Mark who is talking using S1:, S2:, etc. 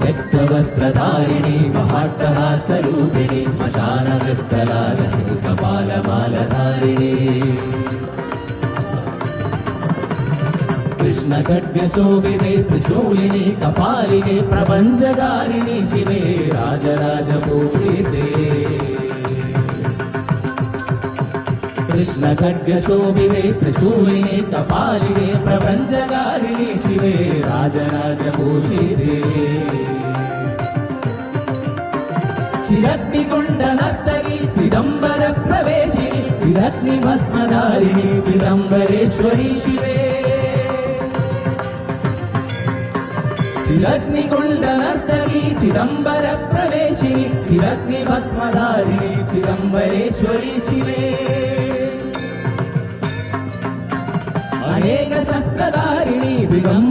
S1: രക്തവസ്ത്രധാരിണി മഹാട്ടഹാസരൂപിണി ശ്മശാനവൃത്തലാലസൂകപാലമാലധാരിണി കൃഷ്ണഖഡ്ഗശോഭിതേ ത്രിശൂലിനി കപാലിനി പ്രപഞ്ചകാരിണി ശിവേ രാജരാജപൂജിതേ കൃഷ്ണഖഡ്ഗശോഭിതേ ത്രിശൂലിനി കപാലിനി പ്രപഞ്ചകാരിണി ശിവേ രാജരാജപൂജിതേ ചിരഗ്നികുണ്ഡ നർത്തകി ചിദംബര പ്രവേശിനി ചിരഗ്നി ഭസ്മധാരിണി ചിദംബരേശ്വരി ശിവേ ചിരഗ്നികുണ്ഡ നർത്തകി ചിദംബര പ്രവേശിനി ചിരഗ്നി ഭസ്മധാരിണി ചിദംബരേശ്വരി ശിവേ അനേക ശസ്ത്രധാരിണി ദിഗംബര